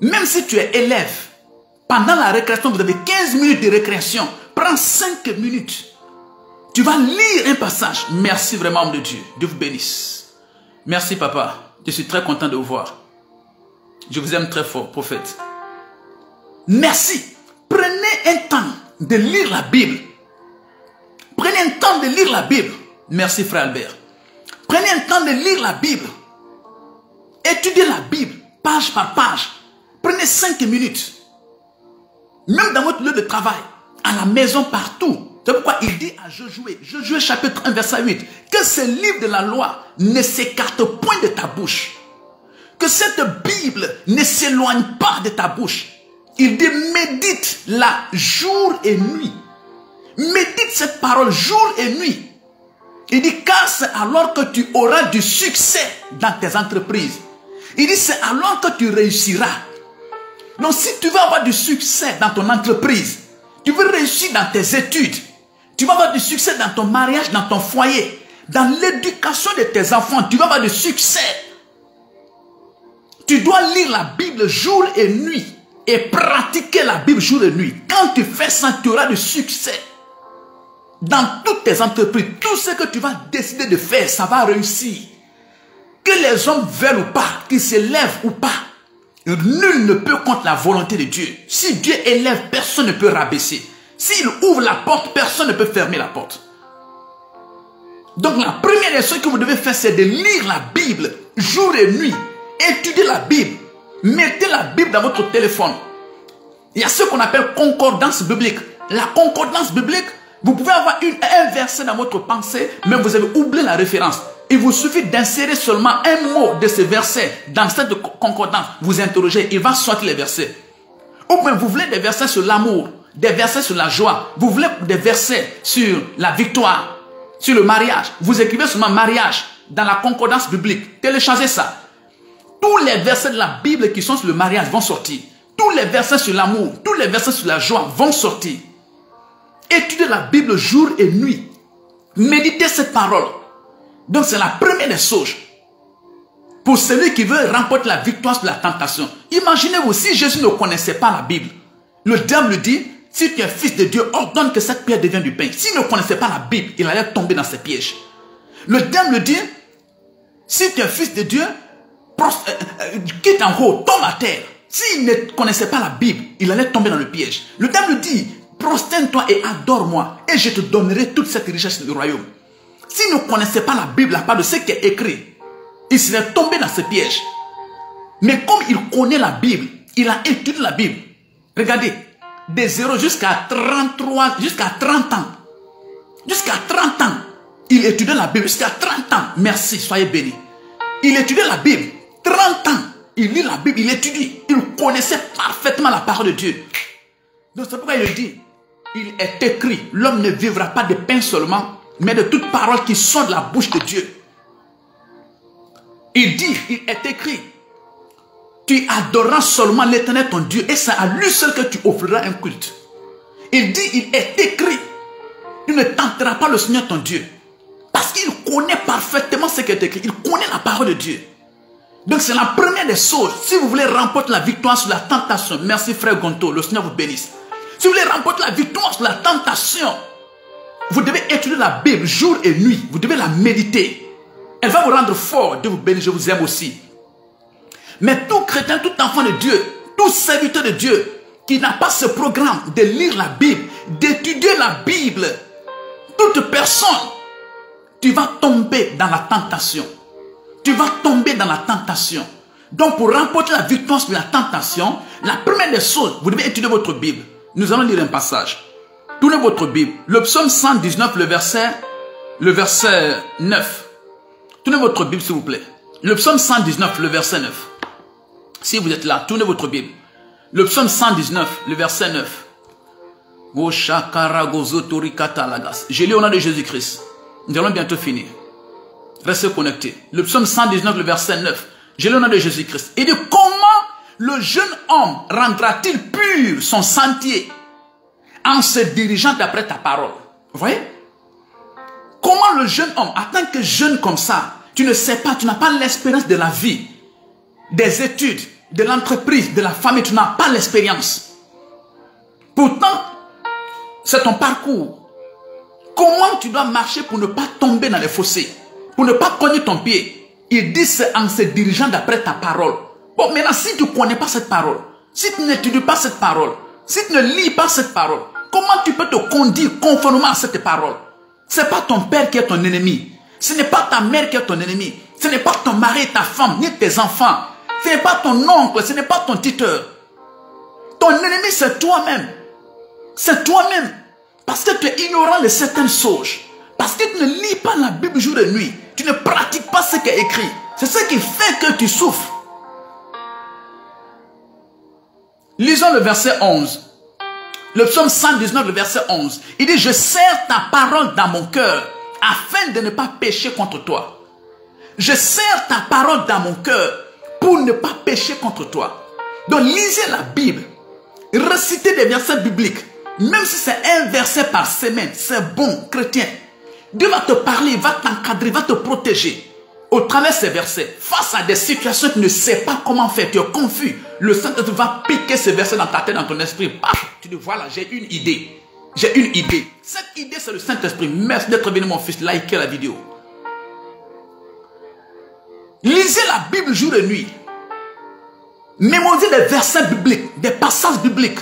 Même si tu es élève, pendant la récréation, vous avez 15 minutes de récréation. Prends 5 minutes. Tu vas lire un passage. Merci vraiment, homme de Dieu. Dieu vous bénisse. Merci, papa. Je suis très content de vous voir. Je vous aime très fort, prophète. Merci. Prenez un temps de lire la Bible. Prenez un temps de lire la Bible. Merci, frère Albert. Prenez un temps de lire la Bible. Étudiez la Bible, page par page. Prenez 5 minutes. Même dans votre lieu de travail, à la maison, partout. C'est pourquoi il dit à Josué, Josué chapitre 1, verset 8, que ce livre de la loi ne s'écarte point de ta bouche. Que cette Bible ne s'éloigne pas de ta bouche. Il dit médite-la jour et nuit. Médite cette parole jour et nuit. Il dit car c'est alors que tu auras du succès dans tes entreprises. Il dit c'est alors que tu réussiras. Donc si tu veux avoir du succès dans ton entreprise, tu veux réussir dans tes études, tu vas avoir du succès dans ton mariage, dans ton foyer, dans l'éducation de tes enfants, tu vas avoir du succès. Tu dois lire la Bible jour et nuit et pratiquer la Bible jour et nuit. Quand tu fais ça, tu auras du succès. Dans toutes tes entreprises, tout ce que tu vas décider de faire, ça va réussir. Que les hommes veulent ou pas, qu'ils se lèvent ou pas, nul ne peut contre la volonté de Dieu. Si Dieu élève, personne ne peut rabaisser. S'il ouvre la porte, personne ne peut fermer la porte. Donc la première des choses que vous devez faire, c'est de lire la Bible jour et nuit. Étudiez la Bible. Mettez la Bible dans votre téléphone. Il y a ce qu'on appelle concordance biblique. La concordance biblique, vous pouvez avoir un verset dans votre pensée, mais vous avez oublié la référence. Il vous suffit d'insérer seulement un mot de ce verset dans cette concordance. Vous interrogez, il va sortir les versets. Ou bien vous voulez des versets sur l'amour, des versets sur la joie. Vous voulez des versets sur la victoire, sur le mariage. Vous écrivez seulement mariage dans la concordance biblique. Téléchargez ça. Tous les versets de la Bible qui sont sur le mariage vont sortir. Tous les versets sur l'amour, tous les versets sur la joie vont sortir. Étudiez la Bible jour et nuit. Méditez cette parole. Donc c'est la première des choses. Pour celui qui veut remporter la victoire sur la tentation. Imaginez-vous si Jésus ne connaissait pas la Bible. Le diable lui dit, si tu es fils de Dieu, ordonne que cette pierre devienne du pain. S'il ne connaissait pas la Bible, il allait tomber dans ses pièges. Le diable lui dit, si tu es fils de Dieu, quitte en haut, tombe à terre. S'il ne connaissait pas la Bible, il allait tomber dans le piège. Le diable lui dit, prosterne-toi et adore-moi, et je te donnerai toute cette richesse du royaume. S'il ne connaissait pas la Bible, à part de ce qui est écrit, il serait tombé dans ce piège. Mais comme il connaît la Bible, il a étudié la Bible. Regardez, de 0 jusqu'à 33, jusqu'à 30 ans. Jusqu'à 30 ans, il étudiait la Bible. Jusqu'à 30 ans, merci, soyez bénis. Il étudiait la Bible. 30 ans, il lit la Bible, il étudie. Il connaissait parfaitement la parole de Dieu. Donc c'est pourquoi il dit, il est écrit, l'homme ne vivra pas de pain seulement, mais de toute parole qui sort de la bouche de Dieu. Il dit, il est écrit, tu adoreras seulement l'Éternel ton Dieu, et c'est à lui seul que tu offriras un culte. Il dit, il est écrit, tu ne tenteras pas le Seigneur ton Dieu, parce qu'il connaît parfaitement ce qui est écrit, il connaît la parole de Dieu. Donc c'est la première des choses. Si vous voulez remporter la victoire sur la tentation, merci frère Gonto, le Seigneur vous bénisse. Si vous voulez remporter la victoire sur la tentation, vous devez étudier la Bible jour et nuit. Vous devez la méditer. Elle va vous rendre fort. Dieu vous bénisse, je vous aime aussi. Mais tout chrétien, tout enfant de Dieu, tout serviteur de Dieu qui n'a pas ce programme de lire la Bible, d'étudier la Bible, toute personne, tu vas tomber dans la tentation. Tu vas tomber dans la tentation. Donc pour remporter la victoire sur la tentation, la première des choses, vous devez étudier votre Bible. Nous allons lire un passage. Tournez votre Bible. Le psaume 119, le verset 9. Tournez votre Bible s'il vous plaît. Le psaume 119, le verset 9. Si vous êtes là, tournez votre Bible. Le psaume 119, le verset 9. Je lis au nom de Jésus-Christ. Nous allons bientôt finir. Restez connectés. Le psaume 119, le verset 9. Je lis au nom de Jésus-Christ. Il dit, comment le jeune homme rendra-t-il pur son sentier en se dirigeant d'après ta parole? Vous voyez? Comment le jeune homme, en tant que jeune comme ça, tu ne sais pas, tu n'as pas l'expérience de la vie, des études, de l'entreprise, de la famille, tu n'as pas l'expérience. Pourtant, c'est ton parcours. Comment tu dois marcher pour ne pas tomber dans les fossés, pour ne pas cogner ton pied? Il dit c'est en se dirigeant d'après ta parole. Bon, maintenant, si tu ne connais pas cette parole, si tu n'étudies pas cette parole, si tu ne lis pas cette parole, comment tu peux te conduire conformément à cette parole? Ce n'est pas ton père qui est ton ennemi. Ce n'est pas ta mère qui est ton ennemi. Ce n'est pas ton mari, ta femme, ni tes enfants. Ce n'est pas ton oncle, ce n'est pas ton tuteur. Ton ennemi, c'est toi-même. C'est toi-même. Parce que tu es ignorant de certaines choses. Parce que tu ne lis pas la Bible jour et nuit. Tu ne pratiques pas ce qui est écrit. C'est ce qui fait que tu souffres. Lisons le verset 11. Le psaume 119, le verset 11. Il dit, je serre ta parole dans mon cœur afin de ne pas pécher contre toi. Je serre ta parole dans mon cœur pour ne pas pécher contre toi. Donc lisez la Bible. Récitez des versets bibliques. Même si c'est un verset par semaine, c'est bon, chrétien. Dieu va te parler, va t'encadrer, va te protéger. Au travers de ces versets, face à des situations que tu ne sais pas comment faire, tu es confus, le Saint-Esprit va piquer ces versets dans ta tête, dans ton esprit. Paf, tu dis, voilà, j'ai une idée. J'ai une idée. Cette idée, c'est le Saint-Esprit. Merci d'être venu, mon fils. Likez la vidéo. Lisez la Bible jour et nuit. Mémorisez des versets bibliques, des passages bibliques,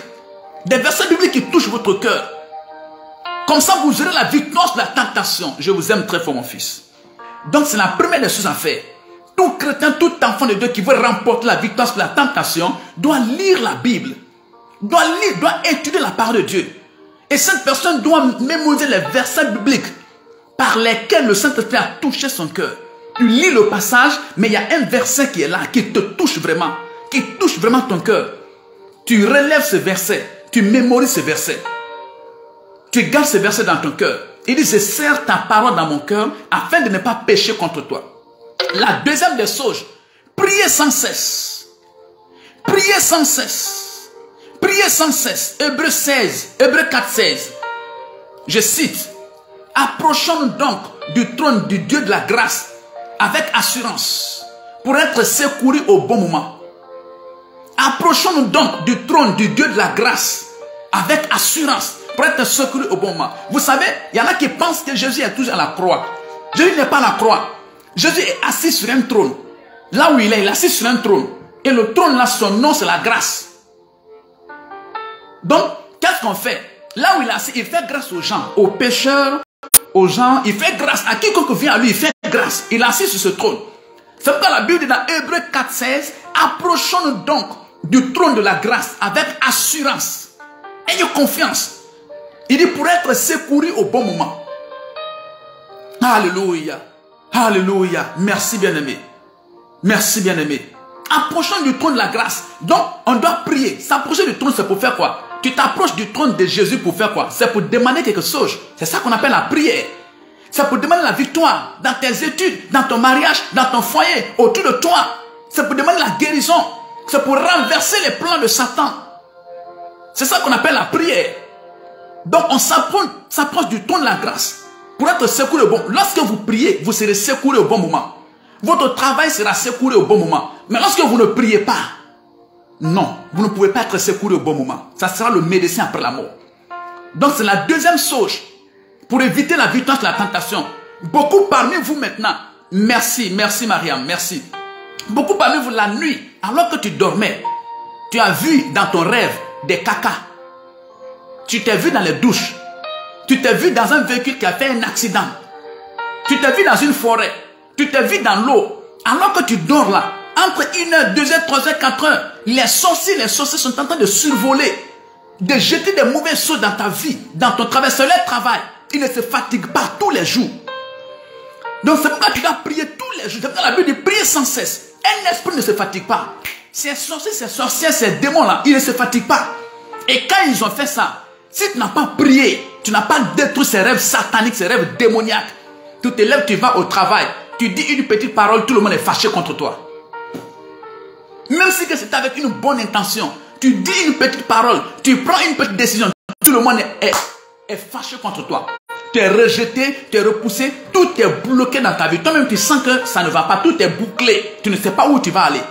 des versets bibliques qui touchent votre cœur. Comme ça, vous aurez la victoire sur la tentation. Je vous aime très fort, mon fils. Donc, c'est la première des choses à faire. Tout chrétien, tout enfant de Dieu qui veut remporter la victoire sur la tentation doit lire la Bible, doit lire, doit étudier la parole de Dieu. Et cette personne doit mémoriser les versets bibliques par lesquels le Saint-Esprit a touché son cœur. Tu lis le passage, mais il y a un verset qui est là, qui te touche vraiment, qui touche vraiment ton cœur. Tu relèves ce verset, tu mémorises ce verset. Tu gardes ce verset dans ton cœur. Il dit, je serre ta parole dans mon cœur afin de ne pas pécher contre toi. La deuxième des choses, priez sans cesse. Priez sans cesse. Priez sans cesse. Hébreux 16, Hébreux 4, 16. Je cite, approchons-nous donc du trône du Dieu de la grâce avec assurance pour être secourus au bon moment. Approchons-nous donc du trône du Dieu de la grâce avec assurance pour être secouru au bon moment. Vous savez, il y en a qui pensent que Jésus est toujours à la croix. Jésus n'est pas à la croix. Jésus est assis sur un trône. Là où il est assis sur un trône. Et le trône là, son nom, c'est la grâce. Donc, qu'est-ce qu'on fait? Là où il est assis, il fait grâce aux gens, aux pécheurs, aux gens. Il fait grâce à quiconque vient à lui, il fait grâce. Il est assis sur ce trône. C'est pourquoi la Bible dit dans Hébreux 4, 16, approchons-nous donc du trône de la grâce avec assurance. Ayez confiance. Il dit pour être secouru au bon moment. Alléluia. Alléluia. Merci bien-aimé. Merci bien-aimé. Approchons du trône de la grâce. Donc, on doit prier. S'approcher du trône, c'est pour faire quoi? Tu t'approches du trône de Jésus pour faire quoi? C'est pour demander quelque chose. C'est ça qu'on appelle la prière. C'est pour demander la victoire dans tes études, dans ton mariage, dans ton foyer, autour de toi. C'est pour demander la guérison. C'est pour renverser les plans de Satan. C'est ça qu'on appelle la prière. Donc, on s'approche du trône de la grâce pour être secouru au bon moment. Lorsque vous priez, vous serez secouru au bon moment. Votre travail sera secouru au bon moment. Mais lorsque vous ne priez pas, non, vous ne pouvez pas être secouru au bon moment. Ça sera le médecin après la mort. Donc, c'est la deuxième chose pour éviter la victoire de la tentation. Beaucoup parmi vous maintenant, merci Mariam, merci. Beaucoup parmi vous la nuit, alors que tu dormais, tu as vu dans ton rêve des cacas. Tu t'es vu dans les douches. Tu t'es vu dans un véhicule qui a fait un accident. Tu t'es vu dans une forêt. Tu t'es vu dans l'eau. Alors que tu dors là, entre 1h, 2h, 3h, 4h, les sorciers sont en train de survoler, de jeter des mauvaises choses dans ta vie, dans ton travail. C'est leur travail. Ils ne se fatiguent pas tous les jours. Donc c'est pourquoi tu dois prier tous les jours. C'est pourquoi la Bible dit prier sans cesse. Un esprit ne se fatigue pas. Ces sorciers, ces sorcières, ces démons-là, ils ne se fatiguent pas. Et quand ils ont fait ça, si tu n'as pas prié, tu n'as pas détruit ces rêves sataniques, ces rêves démoniaques, tu te lèves, tu vas au travail, tu dis une petite parole, tout le monde est fâché contre toi. Même si c'est avec une bonne intention, tu dis une petite parole, tu prends une petite décision, tout le monde est fâché contre toi. Tu es rejeté, tu es repoussé, tout est bloqué dans ta vie. Toi-même, tu sens que ça ne va pas, tout est bouclé, tu ne sais pas où tu vas aller.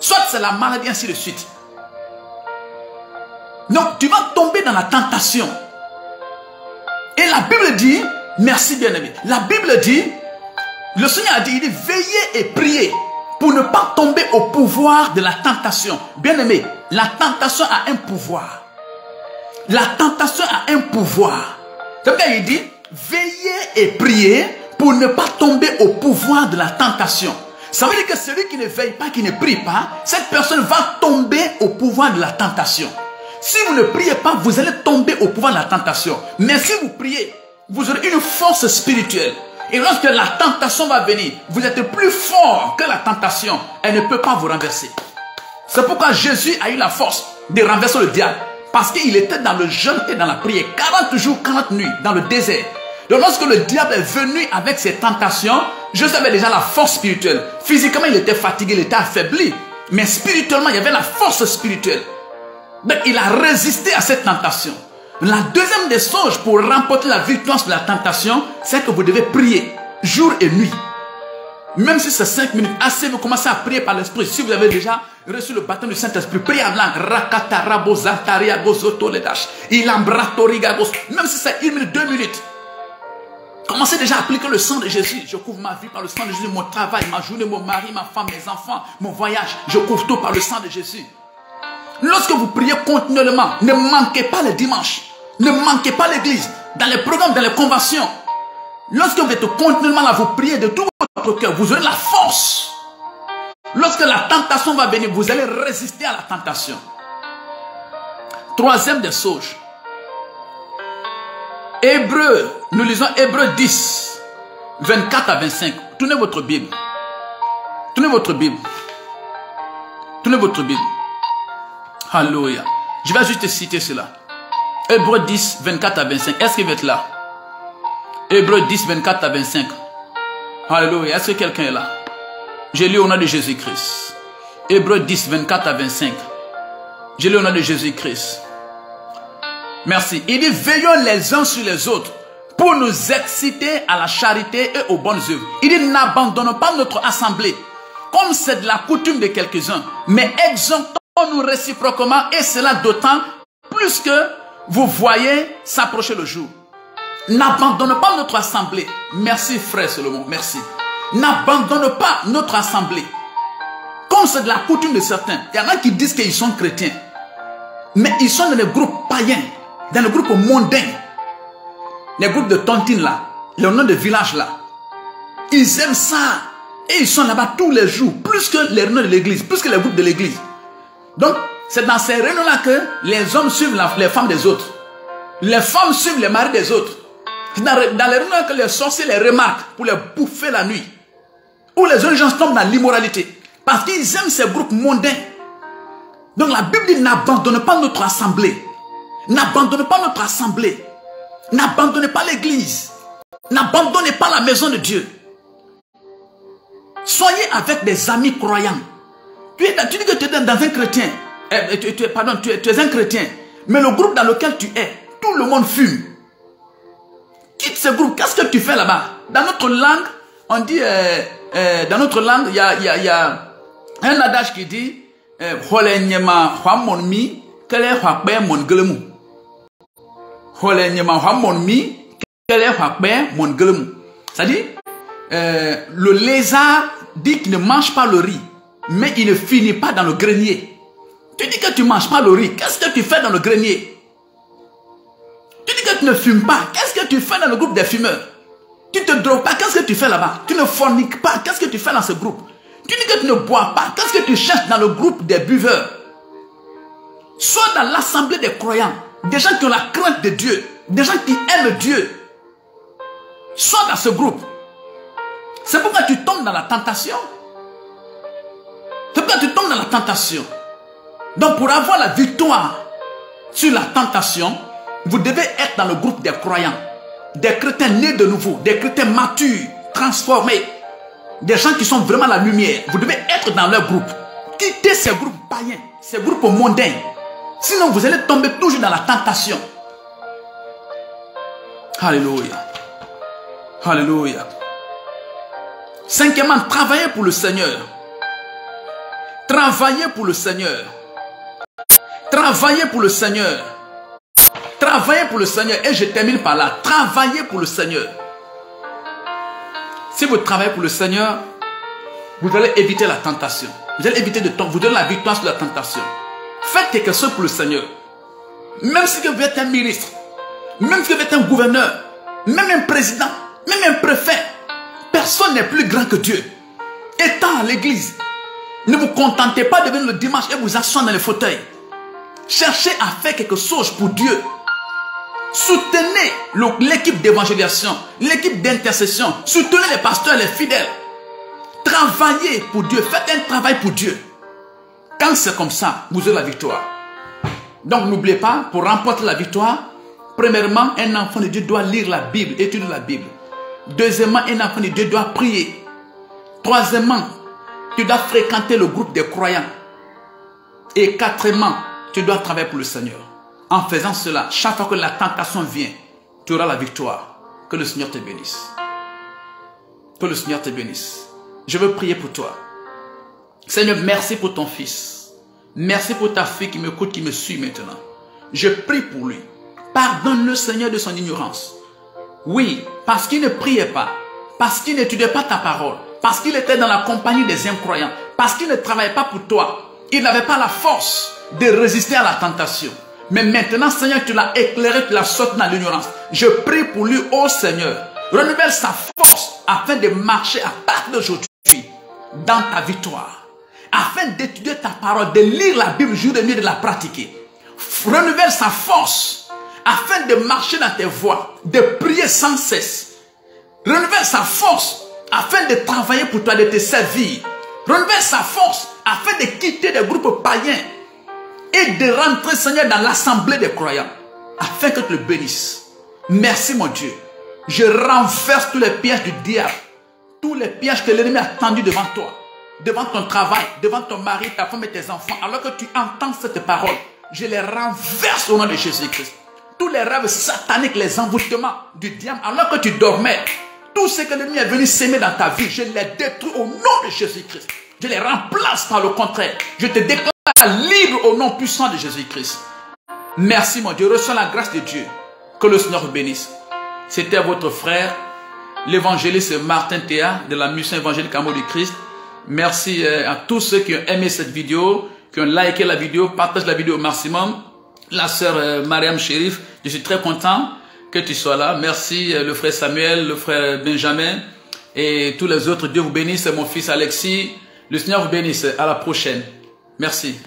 Soit c'est la maladie, ainsi de suite. Donc, tu vas tomber dans la tentation. Et la Bible dit, merci bien-aimé, la Bible dit, le Seigneur a dit, il dit, veillez et priez pour ne pas tomber au pouvoir de la tentation. Bien-aimé, la tentation a un pouvoir. La tentation a un pouvoir. C'est pourquoi il dit, veillez et priez pour ne pas tomber au pouvoir de la tentation. Ça veut dire que celui qui ne veille pas, qui ne prie pas, cette personne va tomber au pouvoir de la tentation. Si vous ne priez pas, vous allez tomber au pouvoir de la tentation. Mais si vous priez, vous aurez une force spirituelle. Et lorsque la tentation va venir, vous êtes plus fort que la tentation. Elle ne peut pas vous renverser. C'est pourquoi Jésus a eu la force de renverser le diable. Parce qu'il était dans le jeûne et dans la prière. 40 jours, 40 nuits dans le désert. Donc lorsque le diable est venu avec ses tentations, Josué avait déjà la force spirituelle. Physiquement, il était fatigué, il était affaibli. Mais spirituellement, il y avait la force spirituelle. Donc il a résisté à cette tentation. La deuxième des choses pour remporter la victoire sur la tentation, c'est que vous devez prier jour et nuit. Même si c'est 5 minutes, assez, vous commencez à prier par l'esprit. Si vous avez déjà reçu le baptême du Saint-Esprit, priez en langue. Même si c'est 1 minute, 2 minutes. Commencez déjà à appliquer le sang de Jésus. Je couvre ma vie par le sang de Jésus, mon travail, ma journée, mon mari, ma femme, mes enfants, mon voyage. Je couvre tout par le sang de Jésus. Lorsque vous priez continuellement, ne manquez pas les dimanches. Ne manquez pas l'église. Dans les programmes, dans les conventions. Lorsque vous êtes continuellement là, vous priez de tout votre cœur, vous aurez la force. Lorsque la tentation va venir, vous allez résister à la tentation. Troisième des choses. Hébreux, nous lisons Hébreux 10, 24 à 25. Tournez votre Bible. Tournez votre Bible. Tournez votre Bible. Alléluia. Je vais juste citer cela. Hébreux 10, 24 à 25. Est-ce qu'il va être là? Hébreux 10, 24 à 25. Alléluia. Est-ce que quelqu'un est là? Je lis au nom de Jésus-Christ. Hébreux 10, 24 à 25. Je lis au nom de Jésus-Christ. Merci. Il dit, veillons les uns sur les autres pour nous exciter à la charité et aux bonnes œuvres. Il dit, n'abandonnons pas notre assemblée, comme c'est de la coutume de quelques-uns, mais exhortons-nous réciproquement, et cela d'autant plus que vous voyez s'approcher le jour. N'abandonnons pas notre assemblée. Merci frère Solomon, merci. N'abandonnons pas notre assemblée, comme c'est de la coutume de certains. Il y en a qui disent qu'ils sont chrétiens, mais ils sont dans les groupes païens, dans les groupes mondains, les groupes de tontines là, les noms de villages là. Ils aiment ça. Et ils sont là-bas tous les jours, plus que les réunions de l'église, plus que les groupes de l'église. Donc, c'est dans ces réunions-là que les hommes suivent les femmes des autres. Les femmes suivent les maris des autres. C'est dans les réunions que les sorciers les remarquent pour les bouffer la nuit. Où les jeunes gens tombent dans l'immoralité. Parce qu'ils aiment ces groupes mondains. Donc la Bible dit, n'abandonnez pas notre assemblée. N'abandonnez pas notre assemblée. N'abandonnez pas l'église. N'abandonnez pas la maison de Dieu. Soyez avec des amis croyants. Tu dis que tu es dans un chrétien. Tu es un chrétien. Mais le groupe dans lequel tu es, tout le monde fume. Quitte ce groupe. Qu'est-ce que tu fais là-bas? Dans notre langue, on dit, dans notre langue, il y a un adage qui dit, c'est-à-dire, le lézard dit qu'il ne mange pas le riz, mais il ne finit pas dans le grenier. Tu dis que tu ne manges pas le riz, qu'est-ce que tu fais dans le grenier? Tu dis que tu ne fumes pas, qu'est-ce que tu fais dans le groupe des fumeurs? Tu ne te drogues pas, qu'est-ce que tu fais là-bas? Tu ne forniques pas, qu'est-ce que tu fais dans ce groupe? Tu dis que tu ne bois pas, qu'est-ce que tu cherches dans le groupe des buveurs? Sois dans l'assemblée des croyants, des gens qui ont la crainte de Dieu, des gens qui aiment Dieu. Sois dans ce groupe. C'est pourquoi tu tombes dans la tentation. C'est pourquoi tu tombes dans la tentation. Donc pour avoir la victoire sur la tentation, vous devez être dans le groupe des croyants. Des chrétiens nés de nouveau, des chrétiens matures, transformés. Des gens qui sont vraiment la lumière. Vous devez être dans leur groupe. Quittez ces groupes païens, ces groupes mondains. Sinon vous allez tomber toujours dans la tentation. Alléluia. Alléluia. Cinquièmement, travaillez pour le Seigneur. Travaillez pour le Seigneur. Travaillez pour le Seigneur. Travaillez pour le Seigneur. Et je termine par là. Travaillez pour le Seigneur. Si vous travaillez pour le Seigneur, vous allez éviter la tentation. Vous allez éviter de tomber. Vous donnez la victoire sur la tentation. Faites quelque chose pour le Seigneur. Même si vous êtes un ministre, même si vous êtes un gouverneur, même un président, même un préfet, personne n'est plus grand que Dieu. Étant à l'église, ne vous contentez pas de venir le dimanche et vous asseoir dans les fauteuils. Cherchez à faire quelque chose pour Dieu. Soutenez l'équipe d'évangélisation, l'équipe d'intercession. Soutenez les pasteurs, les fidèles. Travaillez pour Dieu. Faites un travail pour Dieu. Quand c'est comme ça, vous aurez la victoire. Donc n'oubliez pas, pour remporter la victoire, premièrement, un enfant de Dieu doit lire la Bible, étudier la Bible. Deuxièmement, un enfant de Dieu doit prier. Troisièmement, tu dois fréquenter le groupe des croyants. Et quatrièmement, tu dois travailler pour le Seigneur. En faisant cela, chaque fois que la tentation vient, tu auras la victoire. Que le Seigneur te bénisse. Que le Seigneur te bénisse. Je veux prier pour toi. Seigneur, merci pour ton fils. Merci pour ta fille qui m'écoute, qui me suit maintenant. Je prie pour lui. Pardonne-le, Seigneur, de son ignorance. Oui, parce qu'il ne priait pas, parce qu'il n'étudiait pas ta parole, parce qu'il était dans la compagnie des incroyants, parce qu'il ne travaillait pas pour toi. Il n'avait pas la force de résister à la tentation. Mais maintenant, Seigneur, tu l'as éclairé, tu l'as sorti dans l'ignorance. Je prie pour lui, ô Seigneur, renouvelle sa force afin de marcher à partir d'aujourd'hui dans ta victoire. Afin d'étudier ta parole, de lire la Bible jour et nuit, de la pratiquer. Renouvelle sa force afin de marcher dans tes voies, de prier sans cesse. Renouvelle sa force afin de travailler pour toi, de te servir. Renouvelle sa force afin de quitter des groupes païens et de rentrer, Seigneur, dans l'assemblée des croyants, afin que tu le bénisses. Merci, mon Dieu. Je renverse tous les pièges du diable, tous les pièges que l'ennemi a tendus devant toi, devant ton travail, devant ton mari, ta femme et tes enfants. Alors que tu entends cette parole, je les renverse au nom de Jésus-Christ. Tous les rêves sataniques, les envoûtements du diable, alors que tu dormais, tout ce que l'ennemi est venu s'aimer dans ta vie, je les détruis au nom de Jésus-Christ. Je les remplace par le contraire. Je te déclare libre au nom puissant de Jésus-Christ. Merci, mon Dieu. Reçois la grâce de Dieu. Que le Seigneur vous bénisse. C'était votre frère, l'évangéliste Martin Théa, de la mission évangélique Amour du Christ. Merci à tous ceux qui ont aimé cette vidéo, qui ont liké la vidéo, partagez la vidéo au maximum. La sœur Mariam Chérif, je suis très content que tu sois là. Merci le frère Samuel, le frère Benjamin et tous les autres. Dieu vous bénisse, mon fils Alexis. Le Seigneur vous bénisse. À la prochaine. Merci.